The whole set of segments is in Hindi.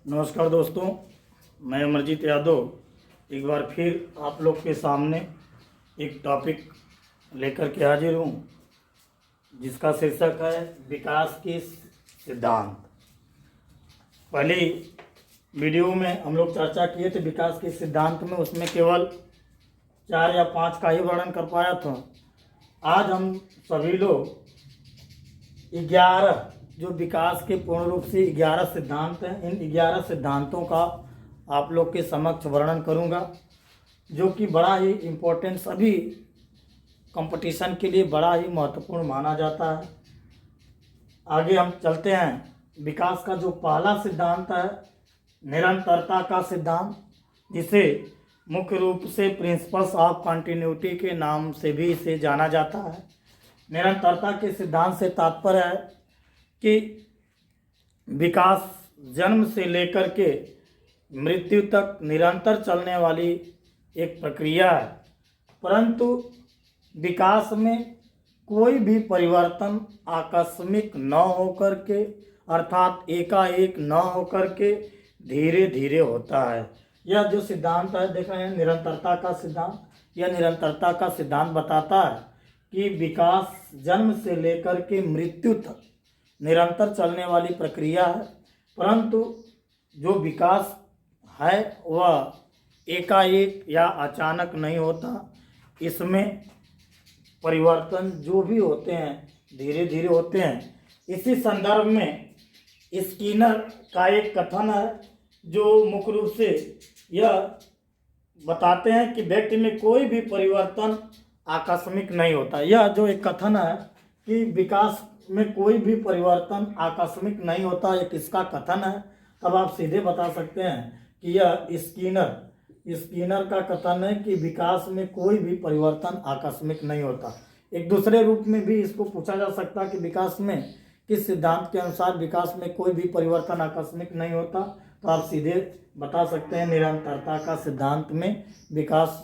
नमस्कार दोस्तों, मैं अमरजीत यादव एक बार फिर आप लोग के सामने एक टॉपिक लेकर के हाजिर हूँ, जिसका शीर्षक है विकास के सिद्धांत। पहली वीडियो में हम लोग चर्चा किए थे विकास के सिद्धांत में, उसमें केवल 4 या 5 का ही वर्णन कर पाया था। आज हम सभी लोग 11 जो विकास के पूर्ण रूप से 11 सिद्धांत हैं, इन 11 सिद्धांतों का आप लोग के समक्ष वर्णन करूंगा, जो कि बड़ा ही इम्पोर्टेंट, सभी कंपटीशन के लिए बड़ा ही महत्वपूर्ण माना जाता है। आगे हम चलते हैं। विकास का जो पहला सिद्धांत है निरंतरता का सिद्धांत, जिसे मुख्य रूप से प्रिंसिपल्स ऑफ कंटिन्यूटी के नाम से भी इसे जाना जाता है। निरंतरता के सिद्धांत से तात्पर्य है कि विकास जन्म से लेकर के मृत्यु तक निरंतर चलने वाली एक प्रक्रिया है, परंतु विकास में कोई भी परिवर्तन आकस्मिक न होकर के, अर्थात एकाएक न होकर के धीरे धीरे होता है। यह जो सिद्धांत है, देख रहे हैं, निरंतरता का सिद्धांत। यह निरंतरता का सिद्धांत बताता है कि विकास जन्म से लेकर के मृत्यु तक निरंतर चलने वाली प्रक्रिया है, परंतु जो विकास है वह एकाएक या अचानक नहीं होता। इसमें परिवर्तन जो भी होते हैं धीरे धीरे होते हैं। इसी संदर्भ में स्किनर का एक कथन है, जो मुख्य रूप से यह बताते हैं कि व्यक्ति में कोई भी परिवर्तन आकस्मिक नहीं होता। यह जो एक कथन है कि विकास में कोई भी परिवर्तन आकस्मिक नहीं होता, एक इसका कथन है, तब आप सीधे बता सकते हैं कि यह स्किनर का कथन है कि विकास में कोई भी परिवर्तन आकस्मिक नहीं होता। एक दूसरे रूप में भी इसको पूछा जा सकता है कि विकास में किस सिद्धांत के अनुसार विकास में कोई भी परिवर्तन आकस्मिक नहीं होता, तो आप सीधे बता सकते हैं निरंतरता का सिद्धांत में विकास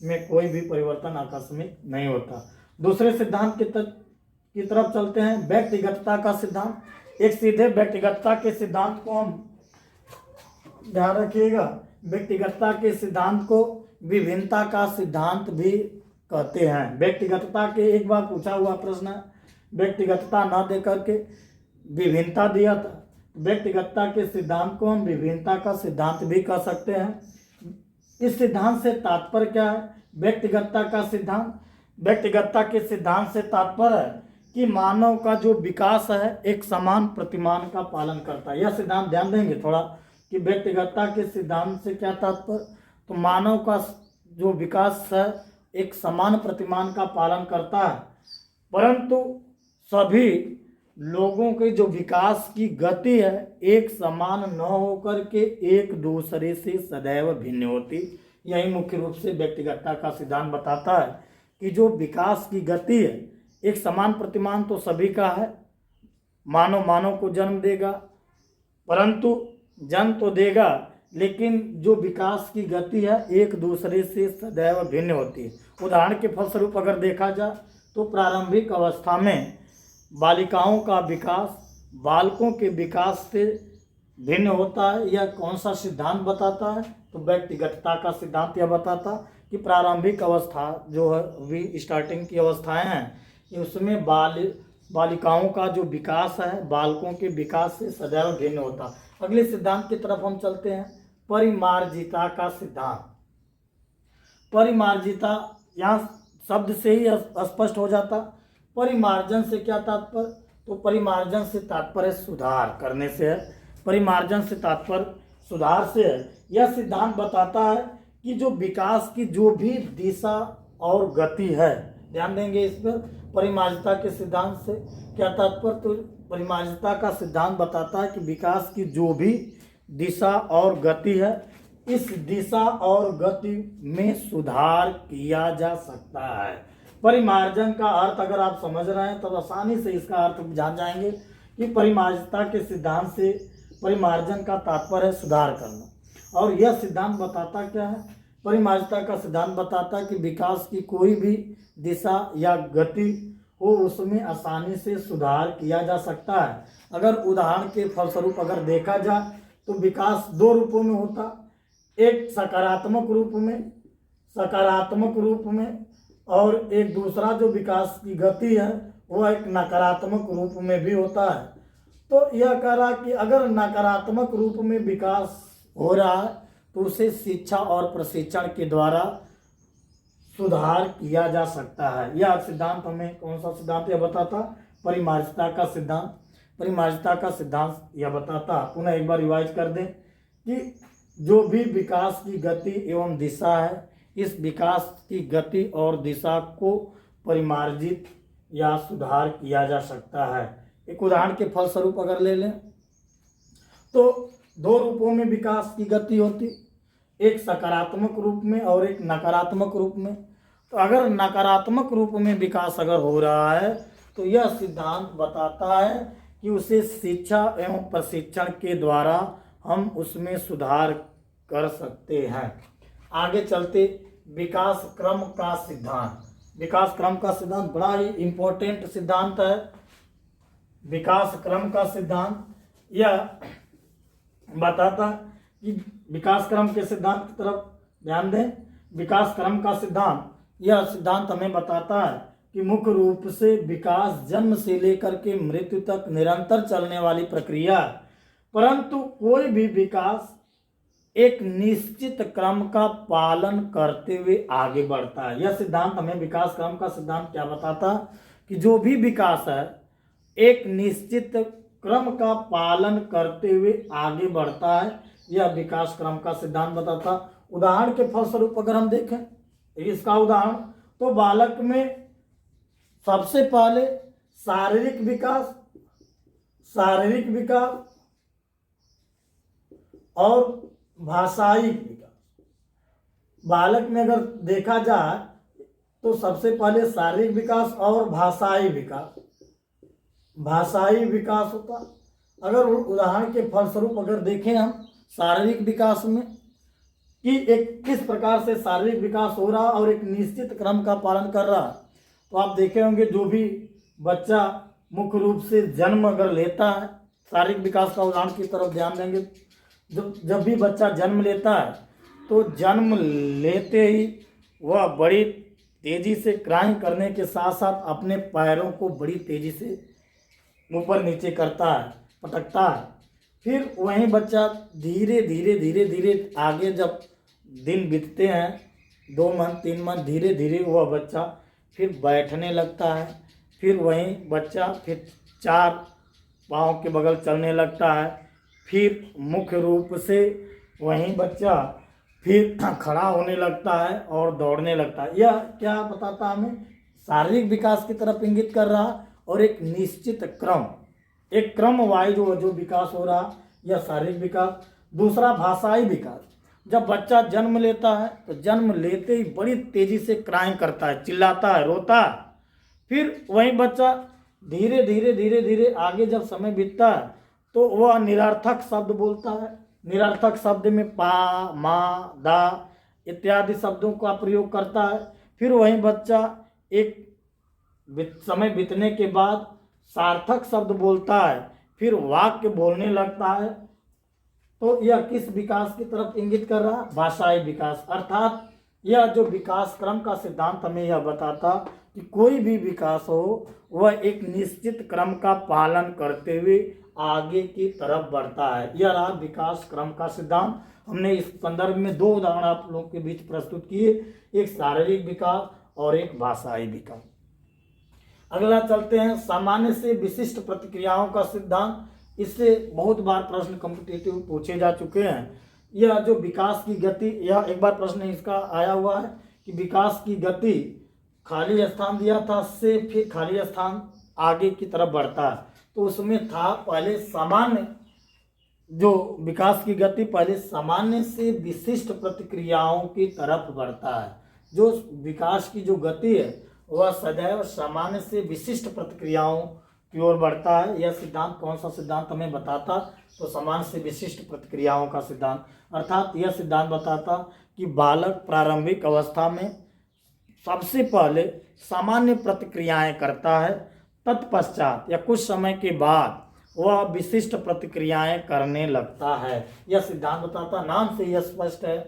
में कोई भी परिवर्तन आकस्मिक नहीं होता। दूसरे सिद्धांत की तरफ चलते हैं, व्यक्तिगतता का सिद्धांत। एक सीधे व्यक्तिगतता के सिद्धांत को हम ध्यान रखिएगा, व्यक्तिगतता के सिद्धांत को विभिन्नता का सिद्धांत भी कहते हैं। व्यक्तिगतता के एक बार पूछा हुआ प्रश्न है, व्यक्तिगतता न दे करके विभिन्नता दिया था। व्यक्तिगतता के सिद्धांत को हम विभिन्नता का सिद्धांत भी कह सकते हैं। इस सिद्धांत से तात्पर्य क्या है? व्यक्तिगतता के सिद्धांत से तात्पर्य है कि मानव का जो विकास है एक समान प्रतिमान का पालन करता है। यह सिद्धांत ध्यान देंगे थोड़ा कि व्यक्तिगतता के सिद्धांत से क्या तात्पर्य, तो मानव का जो विकास है एक समान प्रतिमान का पालन करता है, परंतु सभी लोगों के जो विकास की गति है एक समान न होकर के एक दूसरे से सदैव भिन्न होती। यही मुख्य रूप से व्यक्तिगतता का सिद्धांत बताता है कि जो विकास की गति है एक समान प्रतिमान तो सभी का है। मानव को जन्म देगा, परंतु जन्म तो देगा, लेकिन जो विकास की गति है एक दूसरे से सदैव भिन्न होती है। उदाहरण के फलस्वरूप अगर देखा जाए तो प्रारंभिक अवस्था में बालिकाओं का विकास बालकों के विकास से भिन्न होता है। यह कौन सा सिद्धांत बताता है? तो व्यक्तिगतता का सिद्धांत यह बताता कि प्रारंभिक अवस्था जो है अभी स्टार्टिंग की अवस्थाएं हैं, उसमें बालिकाओं का जो विकास है बालकों के विकास से सदैव भिन्न होता। अगले सिद्धांत की तरफ हम चलते हैं, परिमार्जिता का सिद्धांत। परिमार्जिता यहाँ शब्द से ही स्पष्ट हो जाता। परिमार्जन से क्या तात्पर्य? तो परिमार्जन से तात्पर्य सुधार करने से है। परिमार्जन से तात्पर्य सुधार से है। यह सिद्धांत बताता है कि जो विकास की जो भी दिशा और गति है, ध्यान देंगे इस पर, परिमार्जिता के सिद्धांत से क्या तात्पर्य? तो परिमार्जिता का सिद्धांत बताता है कि विकास की जो भी दिशा और गति है इस दिशा और गति में सुधार किया जा सकता है। परिमार्जन का अर्थ अगर आप समझ रहे हैं तब आसानी से इसका अर्थ जान जाएंगे कि परिमार्जिता के सिद्धांत से परिमार्जन का तात्पर्य है सुधार करना। और यह सिद्धांत बताता क्या है? परिमार्जिता का सिद्धांत बताता है कि विकास की कोई भी दिशा या गति हो उसमें आसानी से सुधार किया जा सकता है। अगर उदाहरण के फलस्वरूप अगर देखा जाए तो विकास दो रूपों में होता, एक सकारात्मक रूप में और एक दूसरा जो विकास की गति है वह एक नकारात्मक रूप में भी होता है। तो यह कह रहा कि अगर नकारात्मक रूप में विकास हो रहा है तो उसे शिक्षा और प्रशिक्षण के द्वारा सुधार किया जा सकता है। यह सिद्धांत हमें कौन सा सिद्धांत यह बताता? परिमार्जिता का सिद्धांत। परिमार्जिता का सिद्धांत यह बताता, पुनः एक बार रिवाइज कर दें, कि जो भी विकास की गति एवं दिशा है, इस विकास की गति और दिशा को परिमार्जित या सुधार किया जा सकता है। एक उदाहरण के फलस्वरूप अगर ले लें तो दो रूपों में विकास की गति होती, एक सकारात्मक रूप में और एक नकारात्मक रूप में। तो अगर नकारात्मक रूप में विकास अगर हो रहा है तो यह सिद्धांत बताता है कि उसे शिक्षा एवं प्रशिक्षण के द्वारा हम उसमें सुधार कर सकते हैं। आगे चलते विकास क्रम का सिद्धांत। विकास क्रम का सिद्धांत बड़ा ही इम्पोर्टेंट सिद्धांत है। विकास क्रम का सिद्धांत यह बताता कि विकास क्रम के सिद्धांत की तरफ ध्यान दें। विकास क्रम का सिद्धांत, यह सिद्धांत हमें बताता है कि मुख्य रूप से विकास जन्म से लेकर के मृत्यु तक निरंतर चलने वाली प्रक्रिया है, परंतु कोई भी विकास एक निश्चित क्रम का पालन करते हुए आगे बढ़ता है। यह सिद्धांत हमें विकास क्रम का सिद्धांत क्या बताता कि जो भी विकास है एक निश्चित क्रम का पालन करते हुए आगे बढ़ता है। यह विकास क्रम का सिद्धांत बताता। उदाहरण के फलस्वरूप अगर हम देखें इसका उदाहरण, तो बालक में सबसे पहले शारीरिक विकास और भाषाई विकास। बालक में अगर देखा जाए तो सबसे पहले शारीरिक विकास और भाषाई विकास होता। अगर उदाहरण के फलस्वरूप अगर देखें हम शारीरिक विकास में कि एक किस प्रकार से शारीरिक विकास हो रहा और एक निश्चित क्रम का पालन कर रहा, तो आप देखे होंगे जो भी बच्चा मुख्य रूप से जन्म अगर लेता है, शारीरिक विकास का उदाहरण की तरफ ध्यान देंगे, जब भी बच्चा जन्म लेता है तो जन्म लेते ही वह बड़ी तेजी से क्राइम करने के साथ साथ अपने पैरों को बड़ी तेजी से ऊपर नीचे करता है, पटकता है। फिर वहीं बच्चा धीरे धीरे आगे जब दिन बीतते हैं, 2 मंथ 3 मंथ, धीरे धीरे वह बच्चा फिर बैठने लगता है। फिर वहीं बच्चा फिर 4 पाँव के बगल चलने लगता है। फिर मुख्य रूप से वहीं बच्चा फिर खड़ा होने लगता है और दौड़ने लगता है। यह क्या बताता हमें? शारीरिक विकास की तरफ इंगित कर रहा और एक निश्चित क्रम, एक क्रम वाइज जो विकास हो रहा, यह शारीरिक विकास। दूसरा भाषाई विकास, जब बच्चा जन्म लेता है तो जन्म लेते ही बड़ी तेजी से क्राइम करता है, चिल्लाता है, रोता है। फिर वहीं बच्चा धीरे धीरे आगे जब समय बीतता है तो वह निरर्थक शब्द बोलता है। निरर्थक शब्द में पा, मा, दा इत्यादि शब्दों का प्रयोग करता है। फिर वहीं बच्चा एक समय बीतने के बाद सार्थक शब्द बोलता है, फिर वाक्य बोलने लगता है। तो यह किस विकास की तरफ इंगित कर रहा? भाषाई विकास। अर्थात यह जो विकास क्रम का सिद्धांत हमें यह बताता कि कोई भी विकास हो वह एक निश्चित क्रम का पालन करते हुए आगे की तरफ बढ़ता है। यह रहा विकास क्रम का सिद्धांत। हमने इस संदर्भ में 2 उदाहरण आप लोगों के बीच प्रस्तुत किए, एक शारीरिक विकास और एक भाषाई विकास। अगला चलते हैं सामान्य से विशिष्ट प्रतिक्रियाओं का सिद्धांत। इससे बहुत बार प्रश्न कॉम्पिटिटिव पूछे जा चुके हैं। यह जो विकास की गति, यह एक बार प्रश्न इसका आया हुआ है कि विकास की गति खाली स्थान दिया था से फिर खाली स्थान आगे की तरफ बढ़ता है। तो उसमें था पहले सामान्य, जो विकास की गति पहले सामान्य से विशिष्ट प्रतिक्रियाओं की तरफ बढ़ता है। जो विकास की जो गति है वह सदैव सामान्य से विशिष्ट प्रतिक्रियाओं की ओर बढ़ता है। यह सिद्धांत कौन सा सिद्धांत हमें बताता? तो सामान्य से विशिष्ट प्रतिक्रियाओं का सिद्धांत। अर्थात यह सिद्धांत बताता कि बालक प्रारंभिक अवस्था में सबसे पहले सामान्य प्रतिक्रियाएं करता है, तत्पश्चात या कुछ समय के बाद वह विशिष्ट प्रतिक्रियाएं करने लगता है। यह सिद्धांत बताता, नाम से यह स्पष्ट है,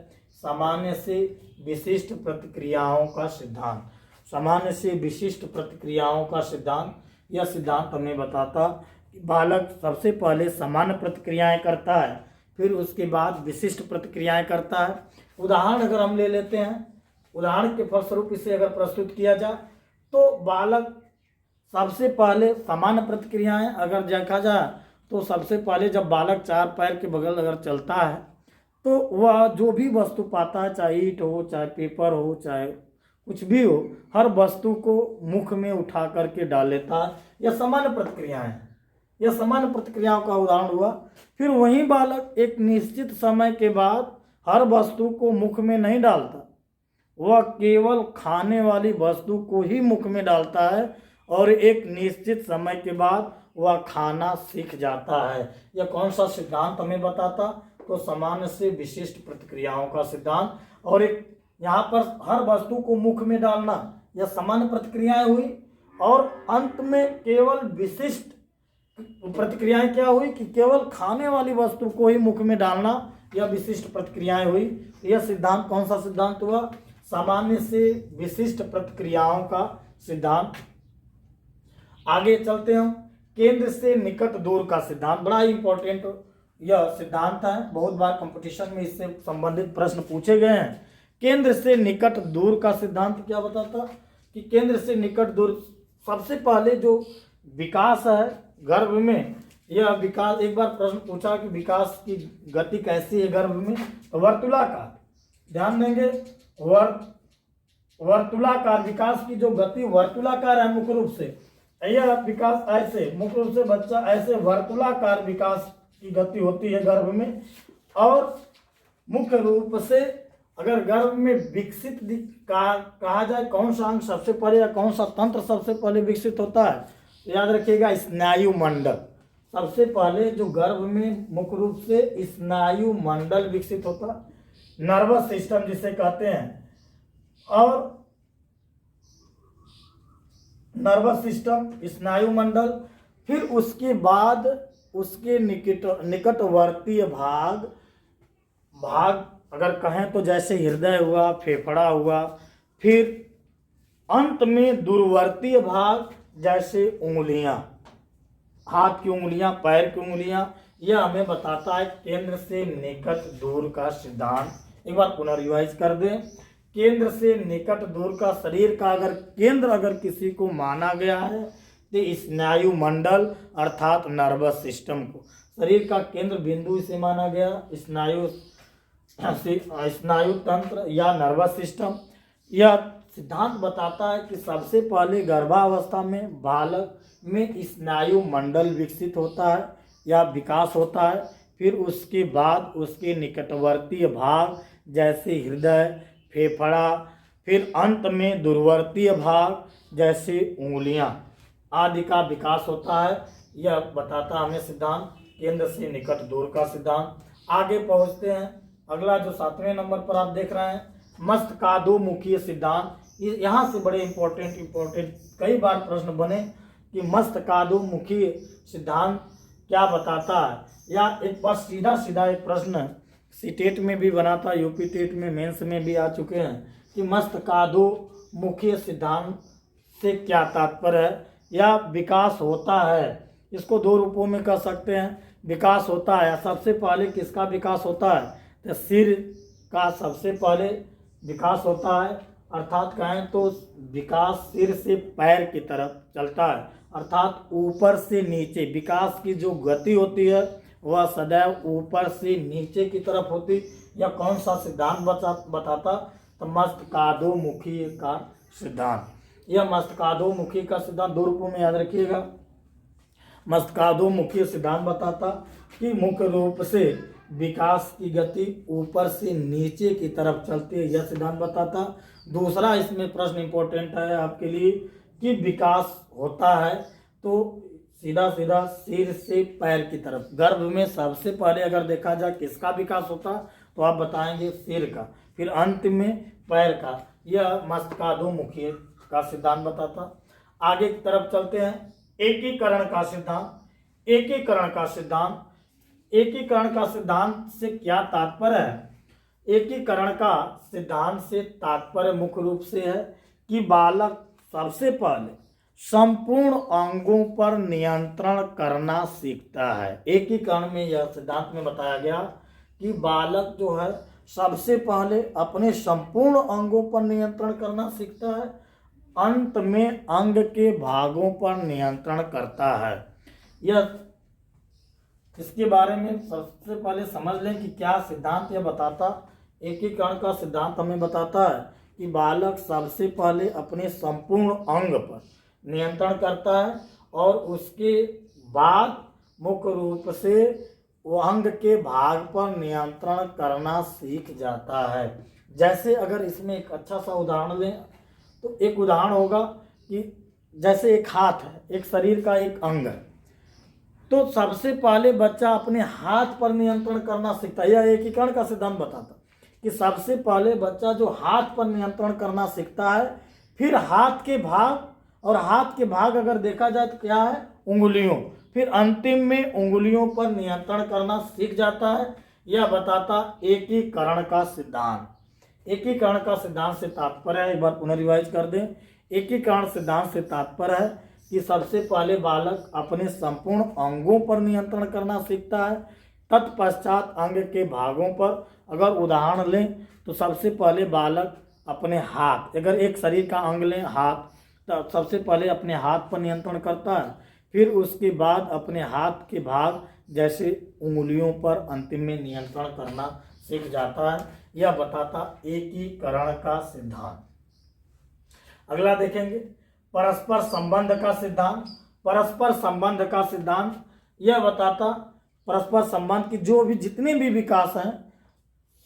सामान्य से विशिष्ट प्रतिक्रियाओं का सिद्धांत। सामान्य से विशिष्ट प्रतिक्रियाओं का सिद्धांत, यह सिद्धांत हमें बताता कि बालक सबसे पहले सामान्य प्रतिक्रियाएं करता है, फिर उसके बाद विशिष्ट प्रतिक्रियाएं करता है। उदाहरण अगर हम ले लेते हैं, उदाहरण के फलस्वरूप इसे अगर प्रस्तुत किया जाए तो बालक सबसे पहले सामान्य प्रतिक्रियाएं अगर देखा जाए तो सबसे पहले जब बालक चार पैर के बगल अगर चलता है तो वह जो भी वस्तु पाता है, चाहे ईंट हो, चाहे पेपर हो, चाहे कुछ भी हो, हर वस्तु को मुख में उठा करके डाल लेता है। यह सामान्य प्रतिक्रियाएं हैं, यह सामान्य प्रतिक्रियाओं का उदाहरण हुआ। फिर वही बालक एक निश्चित समय के बाद हर वस्तु को मुख में नहीं डालता, वह केवल खाने वाली वस्तु को ही मुख में डालता है और एक निश्चित समय के बाद वह खाना सीख जाता है। यह कौन सा सिद्धांत हमें बताता? तो सामान्य से विशिष्ट प्रतिक्रियाओं का सिद्धांत। और एक यहाँ पर हर वस्तु को मुख में डालना, यह सामान्य प्रतिक्रियाएं हुई। और अंत में केवल विशिष्ट प्रतिक्रियाएं क्या हुई कि केवल खाने वाली वस्तु को ही मुख में डालना, यह विशिष्ट प्रतिक्रियाएं हुई। यह सिद्धांत कौन सा सिद्धांत हुआ? सामान्य से विशिष्ट प्रतिक्रियाओं का सिद्धांत। आगे चलते हम, केंद्र से निकट दूर का सिद्धांत। बड़ा ही इंपॉर्टेंट यह सिद्धांत है, बहुत बार कंपटीशन में इससे संबंधित प्रश्न पूछे गए हैं। केंद्र से निकट दूर का सिद्धांत क्या बताता कि केंद्र से निकट दूर, सबसे पहले जो विकास है गर्भ में, यह विकास, एक बार प्रश्न पूछा कि विकास की गति कैसी है गर्भ में, तो वर्तुलाकार, ध्यान देंगे, वर्तुलाकार विकास की जो गति वर्तुलाकार है मुख्य रूप से, यह विकास ऐसे मुख्य रूप से बच्चा ऐसे वर्तुलाकार विकास की गति होती है गर्भ में। और मुख्य रूप से अगर गर्भ में विकसित कहा जाए कौन सा अंग सबसे पहले या कौन सा तंत्र सबसे पहले विकसित होता है, तो याद रखिएगा स्नायु मंडल। सबसे पहले जो गर्भ में मुख्य रूप से स्नायु मंडल विकसित होता, नर्वस सिस्टम जिसे कहते हैं, और नर्वस सिस्टम, स्नायु मंडल, फिर उसके बाद उसके निकटवर्तीय भाग अगर कहें तो जैसे हृदय हुआ, फेफड़ा हुआ, फिर अंत में दूरवर्तीय भाग जैसे उंगलियां, हाथ की उंगलियां, पैर की उंगलियां। यह हमें बताता है केंद्र से निकट दूर का सिद्धांत। एक बार पुनर्रिवाइज कर दें, केंद्र से निकट दूर का, शरीर का अगर केंद्र अगर किसी को माना गया है तो स्नायु मंडल अर्थात नर्वस सिस्टम को शरीर का केंद्र बिंदु इसे माना गया, स्नायु तंत्र या नर्वस सिस्टम। यह सिद्धांत बताता है कि सबसे पहले गर्भावस्था में बालक में स्नायु मंडल विकसित होता है या विकास होता है, फिर उसके बाद उसके निकटवर्तीय भाग जैसे हृदय, फेफड़ा, फिर अंत में दूरवर्तीय भाग जैसे उंगलियां आदि का विकास होता है। यह बताता हमें सिद्धांत केंद्र से निकट दूर का सिद्धांत। आगे पहुंचते हैं, अगला जो 7वें नंबर पर आप देख रहे हैं, मस्तकाधोमुखी सिद्धांत। यहाँ से बड़े इंपॉर्टेंट कई बार प्रश्न बने कि मस्तकाधोमुखी सिद्धांत क्या बताता है, या एक बार सीधा एक प्रश्न सीटेट में भी बना था, यूपी टेट में, मेंस में भी आ चुके हैं कि मस्तकाधोमुखी सिद्धांत से क्या तात्पर्य है या विकास होता है। इसको दो रूपों में कर सकते हैं, विकास होता है। सबसे पहले किसका विकास होता है, तो सिर का सबसे पहले विकास होता है, अर्थात कहें तो विकास सिर से पैर की तरफ चलता है, अर्थात ऊपर से नीचे। विकास की जो गति होती है वह सदैव ऊपर से नीचे की तरफ होती। यह कौन सा सिद्धांत बताता, तो मस्तकाधोमुखी का सिद्धांत। यह मस्तकाधोमुखी का सिद्धांत दो रूपों में याद रखिएगा। मस्तकाधोमुखी सिद्धांत बताता कि मुख्य रूप से विकास की गति ऊपर से नीचे की तरफ चलती है, यह सिद्धांत बताता। दूसरा इसमें प्रश्न इंपॉर्टेंट है आपके लिए कि विकास होता है तो सीधा सिर से पैर की तरफ। गर्भ में सबसे पहले अगर देखा जाए किसका विकास होता तो आप बताएंगे सिर का, फिर अंत में पैर का। यह मस्तकाधोमुखी का सिद्धांत बताता। आगे की तरफ चलते हैं, एकीकरण का सिद्धांत। एकीकरण का सिद्धांत। एकीकरण का सिद्धांत से क्या तात्पर्य है? एकीकरण का सिद्धांत से तात्पर्य मुख्य रूप से है कि बालक सबसे पहले संपूर्ण अंगों पर नियंत्रण करना सीखता है। एकीकरण में यह सिद्धांत में बताया गया कि बालक जो है सबसे पहले अपने संपूर्ण अंगों पर नियंत्रण करना सीखता है, अंत में अंग के भागों पर नियंत्रण करता है। यह इसके बारे में सबसे पहले समझ लें कि क्या सिद्धांत यह बताता। एकीकरण का सिद्धांत हमें बताता है कि बालक सबसे पहले अपने संपूर्ण अंग पर नियंत्रण करता है और उसके बाद मुख्य रूप से वो अंग के भाग पर नियंत्रण करना सीख जाता है। जैसे अगर इसमें एक अच्छा सा उदाहरण लें तो एक उदाहरण होगा कि जैसे एक हाथ है, एक शरीर का एक अंग है, तो सबसे पहले बच्चा अपने हाथ पर नियंत्रण करना सीखता है। यह एकीकरण का सिद्धांत बताता कि सबसे पहले बच्चा जो हाथ पर नियंत्रण करना सीखता है, फिर हाथ के भाग, और हाथ के भाग अगर देखा जाए तो क्या है, उंगलियों, फिर अंतिम में उंगलियों पर नियंत्रण करना सीख जाता है। यह बताता एकीकरण का सिद्धांत। एकीकरण का सिद्धांत से तात्पर्य है, एक बार पुनर्रिवाइज कर दें। एकीकरण सिद्धांत से तात्पर्य है कि सबसे पहले बालक अपने संपूर्ण अंगों पर नियंत्रण करना सीखता है, तत्पश्चात अंग के भागों पर। अगर उदाहरण लें तो सबसे पहले बालक अपने हाथ, अगर एक शरीर का अंग लें हाथ, तो सबसे पहले अपने हाथ पर नियंत्रण करता है, फिर उसके बाद अपने हाथ के भाग जैसे उंगलियों पर अंतिम में नियंत्रण करना सीख जाता है। यह बताता एकीकरण का सिद्धांत। अगला देखेंगे परस्पर संबंध का सिद्धांत। परस्पर संबंध का सिद्धांत यह बताता परस्पर संबंध की जो भी जितने भी विकास हैं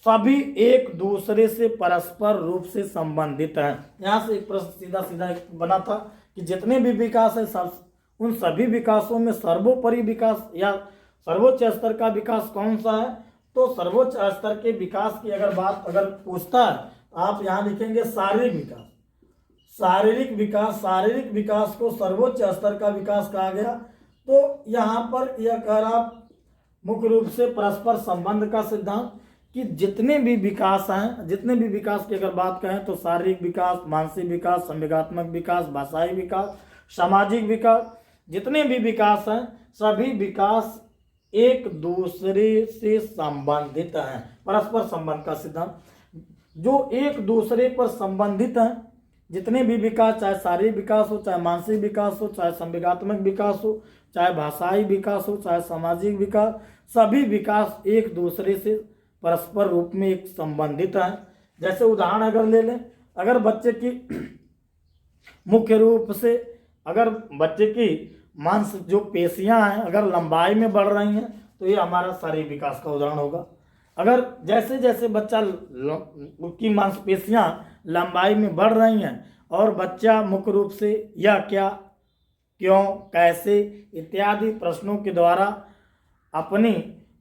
सभी एक दूसरे से परस्पर रूप से संबंधित हैं। यहाँ से एक प्रश्न सीधा सीधा बना था कि जितने भी विकास है सब उन सभी विकासों में सर्वोपरि विकास या सर्वोच्च स्तर का विकास कौन सा है? तो सर्वोच्च स्तर के विकास की अगर बात अगर पूछता है तो आप यहाँ लिखेंगे शारीरिक विकास। शारीरिक विकास, शारीरिक विकास को सर्वोच्च स्तर का विकास कहा गया। तो यहाँ पर यह कह रहा मुख्य रूप से परस्पर संबंध का सिद्धांत कि जितने भी विकास हैं, जितने भी विकास की अगर बात करें तो शारीरिक विकास, मानसिक विकास, संवेगात्मक विकास, भाषाई विकास, सामाजिक विकास, जितने भी विकास हैं सभी विकास एक दूसरे से संबंधित हैं। परस्पर संबंध का सिद्धांत जो एक दूसरे पर संबंधित हैं, जितने भी विकास, चाहे शारीरिक विकास हो, चाहे मानसिक विकास हो, चाहे संवेगात्मक विकास हो, चाहे भाषाई विकास हो, चाहे सामाजिक विकास, सभी विकास एक दूसरे से परस्पर रूप में एक संबंधित हैं। जैसे उदाहरण अगर ले लें, अगर बच्चे की मुख्य रूप से अगर बच्चे की मांस जो पेशियां हैं अगर लंबाई में बढ़ रही हैं तो ये हमारा शारीरिक विकास का उदाहरण होगा। अगर जैसे जैसे बच्चा की मांसपेशियां लंबाई में बढ़ रही हैं और बच्चा मुख्य रूप से यह क्या, क्यों, कैसे इत्यादि प्रश्नों के द्वारा अपनी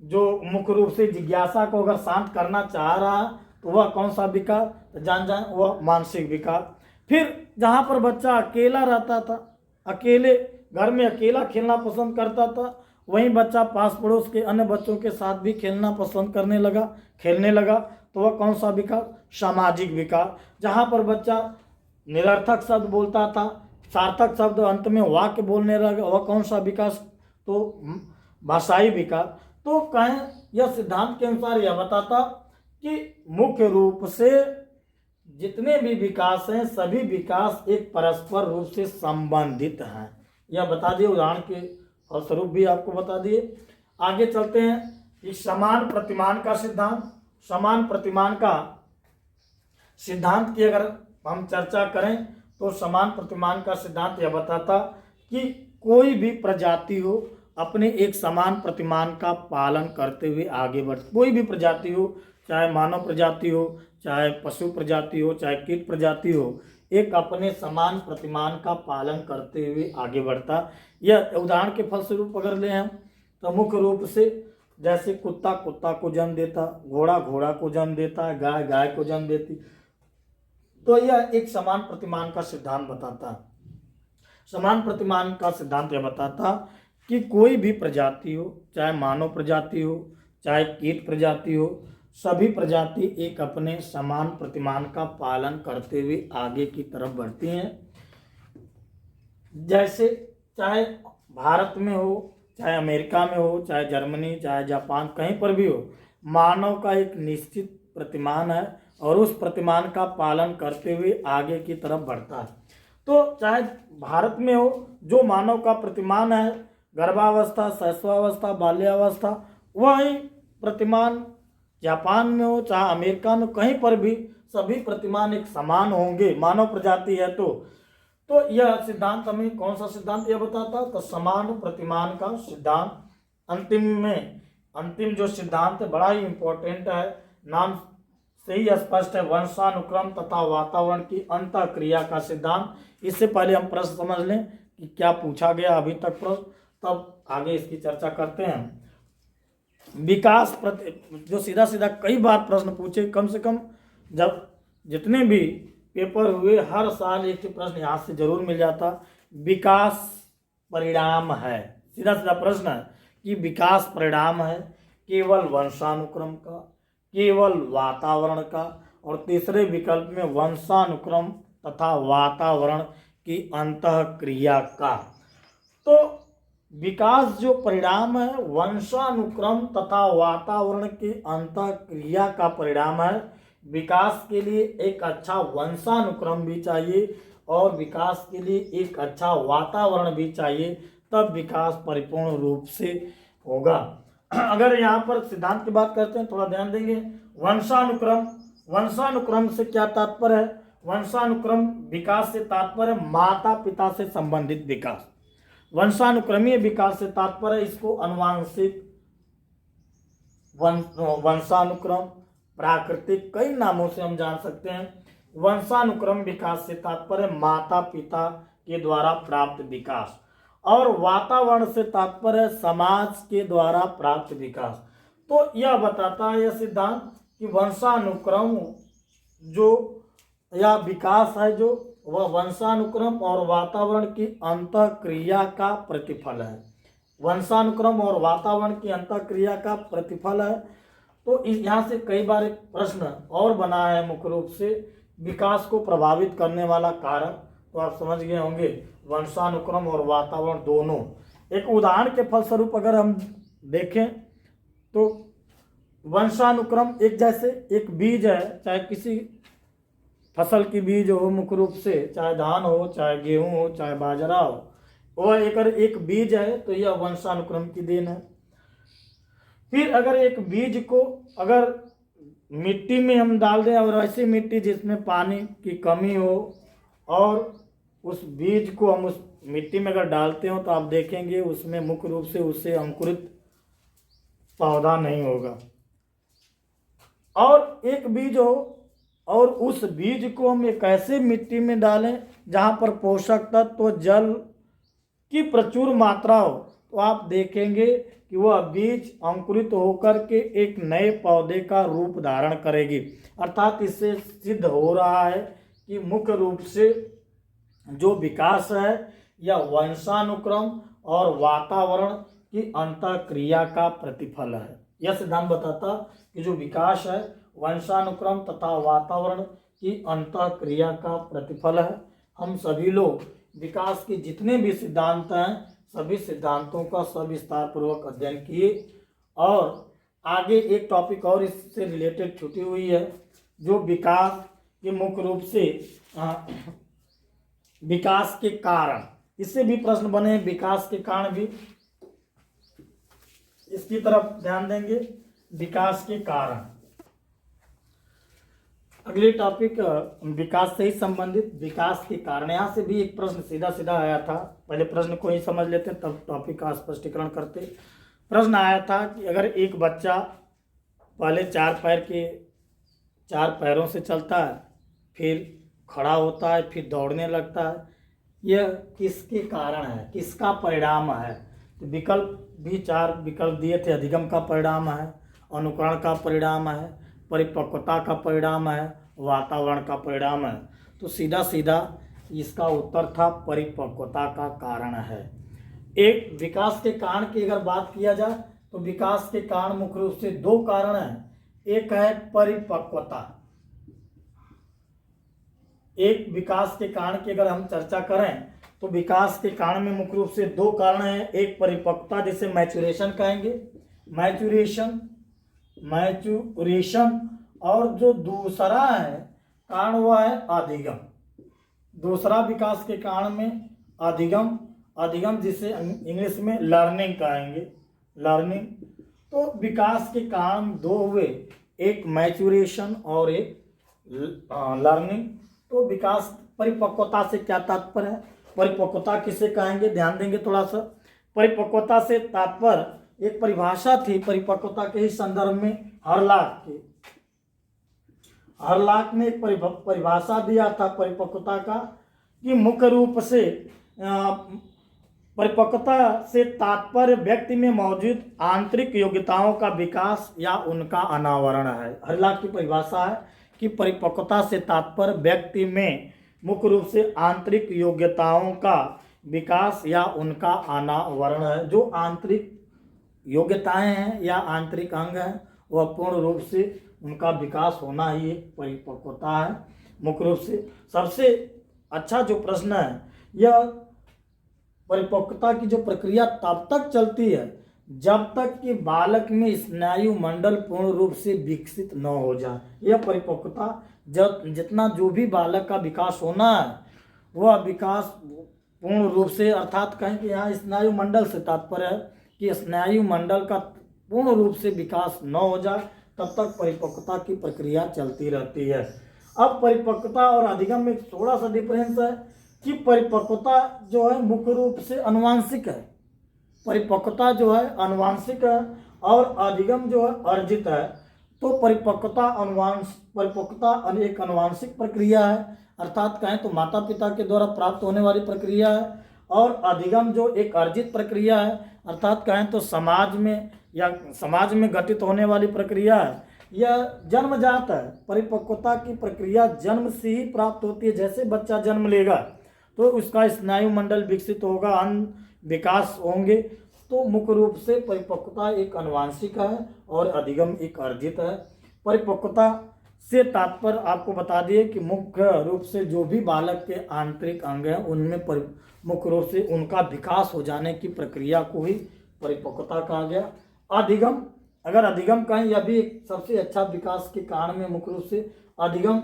जो मुख्य रूप से जिज्ञासा को अगर शांत करना चाह रहा है तो वह कौन सा विकास, तो जान जाए वह मानसिक विकास। फिर जहाँ पर बच्चा अकेला रहता था, अकेले घर में अकेला खेलना पसंद करता था, वहीं बच्चा पास पड़ोस के अन्य बच्चों के साथ भी खेलना पसंद खेलने लगा तो वह कौन सा विकास, सामाजिक विकास। जहाँ पर बच्चा निरर्थक शब्द बोलता था, सार्थक शब्द अंत में वाक्य बोलने लगा, वह कौन सा विकास, तो भाषाई विकास। तो कहें यह सिद्धांत के अनुसार यह बताता कि मुख्य रूप से जितने भी विकास हैं सभी विकास एक परस्पर रूप से संबंधित हैं। यह बता दिए, उदाहरण के फलस्वरूप भी आपको बता दिए। आगे चलते हैं इस समान प्रतिमान का सिद्धांत। समान प्रतिमान का सिद्धांत की अगर हम चर्चा करें तो समान प्रतिमान का सिद्धांत यह बताता कि कोई भी प्रजाति हो अपने एक समान प्रतिमान का पालन करते हुए आगे बढ़, कोई भी प्रजाति हो, चाहे मानव प्रजाति हो, चाहे पशु प्रजाति हो, चाहे कीट प्रजाति हो, एक अपने समान प्रतिमान का पालन करते हुए आगे बढ़ता। यह उदाहरण के फलस्वरूप अगर ले हम तो मुख्य रूप से जैसे कुत्ता कुत्ता को जन्म देता, घोड़ा घोड़ा को जन्म देता, गाय गाय को जन्म देती, तो यह एक समान प्रतिमान का सिद्धांत बताता। समान प्रतिमान का सिद्धांत यह बताता कि कोई भी प्रजाति हो, चाहे मानव प्रजाति हो, चाहे कीट प्रजाति हो, सभी प्रजाति एक अपने समान प्रतिमान का पालन करते हुए आगे की तरफ बढ़ती हैं। जैसे चाहे भारत में हो, चाहे अमेरिका में हो, चाहे जर्मनी, चाहे जापान, कहीं पर भी हो, मानव का एक निश्चित प्रतिमान है और उस प्रतिमान का पालन करते हुए आगे की तरफ बढ़ता है। तो चाहे भारत में हो, जो मानव का प्रतिमान है, गर्भावस्था, शैशवावस्था, बाल्यावस्था, वही प्रतिमान जापान में हो, चाहे अमेरिका में, कहीं पर भी सभी प्रतिमान एक समान होंगे, मानव प्रजाति है। तो यह सिद्धांत हमें कौन सा सिद्धांत यह बताता है? तो समान प्रतिमान का सिद्धांत। अंतिम जो सिद्धांत है बड़ा ही इंपॉर्टेंट है, नाम से ही स्पष्ट है, वंशानुक्रम तथा वातावरण की अंतःक्रिया का सिद्धांत। इससे पहले हम प्रश्न समझ लें कि क्या पूछा गया अभी तक प्रश्न, तब आगे इसकी चर्चा करते हैं। विकास जो सीधा सीधा कई बार प्रश्न पूछे, कम से कम जब जितने भी पेपर हुए हर साल एक प्रश्न यहाँ से जरूर मिल जाता। विकास परिणाम है, सीधा सीधा प्रश्न है कि विकास परिणाम है केवल वंशानुक्रम का, केवल वातावरण का, और तीसरे विकल्प में वंशानुक्रम तथा वातावरण की अंतःक्रिया का। तो विकास जो परिणाम है वंशानुक्रम तथा वातावरण की अंतःक्रिया का परिणाम है। विकास के लिए एक अच्छा वंशानुक्रम भी चाहिए और विकास के लिए एक अच्छा वातावरण भी चाहिए, तब विकास परिपूर्ण रूप से होगा। अगर यहाँ पर सिद्धांत की बात करते हैं, थोड़ा ध्यान देंगे। वंशानुक्रम से क्या तात्पर्य है? वंशानुक्रम विकास से तात्पर्य माता पिता से संबंधित विकास। वंशानुक्रमीय विकास से तात्पर्य इसको अनुवांशिक, वंशानुक्रम, प्राकृतिक, कई नामों से हम जान सकते हैं। वंशानुक्रम विकास से तात्पर्य माता पिता के द्वारा प्राप्त विकास, और वातावरण से तात्पर्य समाज के द्वारा प्राप्त विकास। तो यह बताता है यह सिद्धांत कि वंशानुक्रम जो या विकास है जो वह वंशानुक्रम और वातावरण की अंतःक्रिया का प्रतिफल है। वंशानुक्रम और वातावरण की अंतःक्रिया का प्रतिफल है। तो यहाँ से कई बार एक प्रश्न और बना है मुख्य रूप से विकास को प्रभावित करने वाला कारक, तो आप समझ गए होंगे वंशानुक्रम और वातावरण दोनों। एक उदाहरण के फलस्वरूप अगर हम देखें तो वंशानुक्रम एक जैसे एक बीज है, चाहे किसी फसल की बीज हो, मुख्य रूप से चाहे धान हो, चाहे गेहूं हो, चाहे बाजरा हो, वह अगर एक बीज है तो यह वंशानुक्रम की देन है। फिर अगर एक बीज को अगर मिट्टी में हम डाल दें और ऐसी मिट्टी जिसमें पानी की कमी हो और उस बीज को हम उस मिट्टी में अगर डालते हो तो आप देखेंगे उसमें मुख्य रूप से उससे अंकुरित पौधा नहीं होगा। और एक बीज हो और उस बीज को हम एक ऐसे मिट्टी में डालें जहाँ पर पोषक तत्व जल की प्रचुर मात्रा हो, तो आप देखेंगे कि वह बीज अंकुरित होकर के एक नए पौधे का रूप धारण करेगी। अर्थात इससे सिद्ध हो रहा है कि मुख्य रूप से जो विकास है यह वंशानुक्रम और वातावरण की अंतःक्रिया का प्रतिफल है। यह सिद्धांत बताता कि जो विकास है वंशानुक्रम तथा वातावरण की अंतःक्रिया का प्रतिफल है। हम सभी लोग विकास के जितने भी सिद्धांत हैं सभी सिद्धांतों का सविस्तार पूर्वक अध्ययन किए। और आगे एक टॉपिक और इससे रिलेटेड छुटी हुई है जो विकास के मुख्य रूप से विकास के कारण, इससे भी प्रश्न बने, विकास के कारण भी इसकी तरफ ध्यान देंगे। विकास के कारण अगले टॉपिक विकास से ही संबंधित विकास के कारण। यहाँ से भी एक प्रश्न सीधा सीधा आया था, पहले प्रश्न को ही समझ लेते हैं तब टॉपिक का स्पष्टीकरण करते। प्रश्न आया था कि अगर एक बच्चा पहले चार पैरों से चलता है, फिर खड़ा होता है, फिर दौड़ने लगता है, यह किसके कारण है, किसका परिणाम है? तो विकल्प भी 4 विकल्प दिए थे। अधिगम का परिणाम है, अनुकरण का परिणाम है, परिपक्वता का परिणाम है, वातावरण का परिणाम है। तो सीधा सीधा इसका उत्तर था परिपक्वता का कारण है। एक विकास के कारण की अगर बात किया जाए तो विकास के कारण मुख्य रूप से दो कारण हैं। एक है परिपक्वता। एक विकास के कारण की अगर हम चर्चा करें तो विकास के कारण में मुख्य रूप से दो कारण हैं। एक परिपक्वता, जिसे मैच्यूरेशन कहेंगे, मैच्यूरेशन, और जो दूसरा है कारण वह है अधिगम। दूसरा विकास के कारण में अधिगम जिसे इंग्लिश में लर्निंग कहेंगे, लर्निंग। तो विकास के कारण दो हुए, एक मैच्यूरेशन और एक लर्निंग। तो विकास, परिपक्वता से क्या तात्पर्य है, परिपक्वता किसे कहेंगे, ध्यान देंगे थोड़ा सा। परिपक्वता से तात्पर्य, एक परिभाषा थी परिपक्वता के ही संदर्भ में हरलाक ने एक परिभाषा दिया था परिपक्वता का, कि मुख्य रूप से परिपक्वता से तात्पर्य व्यक्ति में मौजूद आंतरिक योग्यताओं का विकास या उनका अनावरण है। हरलाक की परिभाषा है कि परिपक्वता से तात्पर्य व्यक्ति में मुख्य रूप से आंतरिक योग्यताओं का विकास या उनका अनावरण है। जो आंतरिक योग्यताएं हैं या आंतरिक अंग हैं वह पूर्ण रूप से उनका विकास होना ही एक परिपक्वता है। मुख्य रूप से सबसे अच्छा जो प्रश्न है, यह परिपक्वता की जो प्रक्रिया तब तक चलती है जब तक कि बालक में स्नायु मंडल पूर्ण रूप से विकसित न हो जाए। यह परिपक्वता, जब जितना जो भी बालक का विकास होना है वह विकास पूर्ण रूप से, अर्थात कहें कि यहाँ स्नायु मंडल से तात्पर्य है कि स्नायु मंडल का पूर्ण रूप से विकास न हो जाए तब तक परिपक्वता की प्रक्रिया चलती रहती है। अब परिपक्वता और अधिगम में थोड़ा सा डिफरेंस है कि परिपक्वता जो है मुख्य रूप से अनुवांशिक है, परिपक्वता जो है अनुवांशिक है और अधिगम जो है अर्जित है। तो परिपक्वता एक अनुवांशिक प्रक्रिया है, अर्थात कहें तो माता पिता के द्वारा प्राप्त होने वाली प्रक्रिया है, और अधिगम जो एक अर्जित प्रक्रिया है, अर्थात कहें तो समाज में घटित होने वाली प्रक्रिया है। यह जन्मजात है। परिपक्वता की प्रक्रिया जन्म से ही प्राप्त होती है। जैसे बच्चा जन्म लेगा तो उसका स्नायु मंडल विकसित होगा, अन्य विकास होंगे। तो मुख्य रूप से परिपक्वता एक अनुवांशिक है और अधिगम एक अर्जित है। परिपक्वता से तात्पर्य आपको बता दिए कि मुख्य रूप से जो भी बालक के आंतरिक अंग हैं उनमें मुख्य रूप से उनका विकास हो जाने की प्रक्रिया को ही परिपक्वता कहा गया। अधिगम, अगर अधिगम कहें, यह भी एक सबसे अच्छा विकास के कारण में मुख्य रूप से अधिगम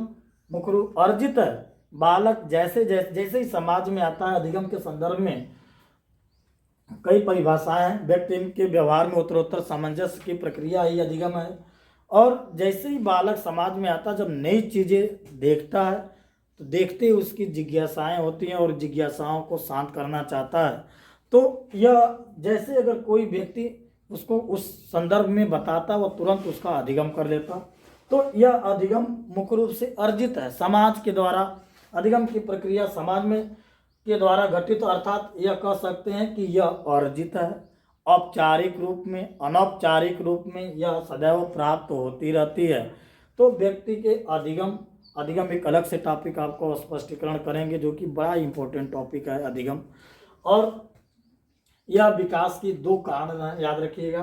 मुख्य रूप अर्जित है। बालक जैसे ही समाज में आता है, अधिगम के संदर्भ में कई परिभाषाएं हैं। व्यक्ति के व्यवहार में उत्तरोत्तर सामंजस्य की प्रक्रिया ही अधिगम है। और जैसे ही बालक समाज में आता है, जब नई चीज़ें देखता है तो देखते ही उसकी जिज्ञासाएं होती हैं और जिज्ञासाओं को शांत करना चाहता है। तो यह जैसे अगर कोई व्यक्ति उसको उस संदर्भ में बताता, वह तुरंत उसका अधिगम कर लेता। तो यह अधिगम मुख्य रूप से अर्जित है, समाज के द्वारा। अधिगम की प्रक्रिया समाज में के द्वारा घटित, अर्थात यह कह सकते हैं कि यह अर्जित है। औपचारिक रूप में, अनौपचारिक रूप में यह सदैव प्राप्त होती रहती है। तो व्यक्ति के अधिगम एक अलग से टॉपिक आपको स्पष्टीकरण करेंगे, जो कि बड़ा इंपॉर्टेंट टॉपिक है अधिगम। और यह विकास की दो कारण हैं, याद रखिएगा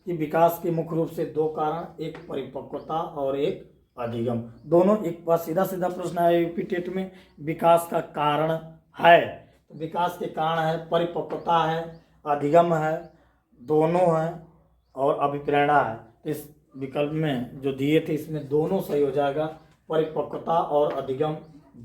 कि विकास के मुख्य रूप से दो कारण, एक परिपक्वता और एक अधिगम। दोनों एक बार सीधा प्रश्न है यूपी टेट में, विकास का कारण है तो विकास के कारण है, परिपक्वता है, अधिगम है, दोनों हैं, और अभिप्रेरणा है। इस विकल्प में जो दिए थे इसमें दोनों सही हो जाएगा। परिपक्वता और अधिगम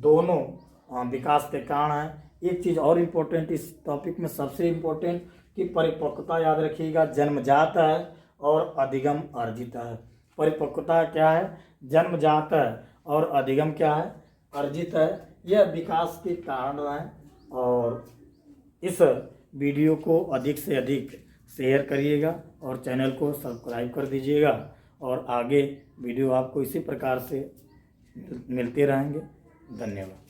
दोनों विकास के कारण हैं। एक चीज़ और इम्पोर्टेंट इस टॉपिक में, सबसे इम्पोर्टेंट, कि परिपक्वता याद रखिएगा जन्मजात है और अधिगम अर्जित है। परिपक्वता क्या है, जन्मजात है, और अधिगम क्या है, अर्जित है। यह विकास के कारण हैं। और इस वीडियो को अधिक से अधिक शेयर करिएगा और चैनल को सब्सक्राइब कर दीजिएगा, और आगे वीडियो आपको इसी प्रकार से मिलते रहेंगे। धन्यवाद।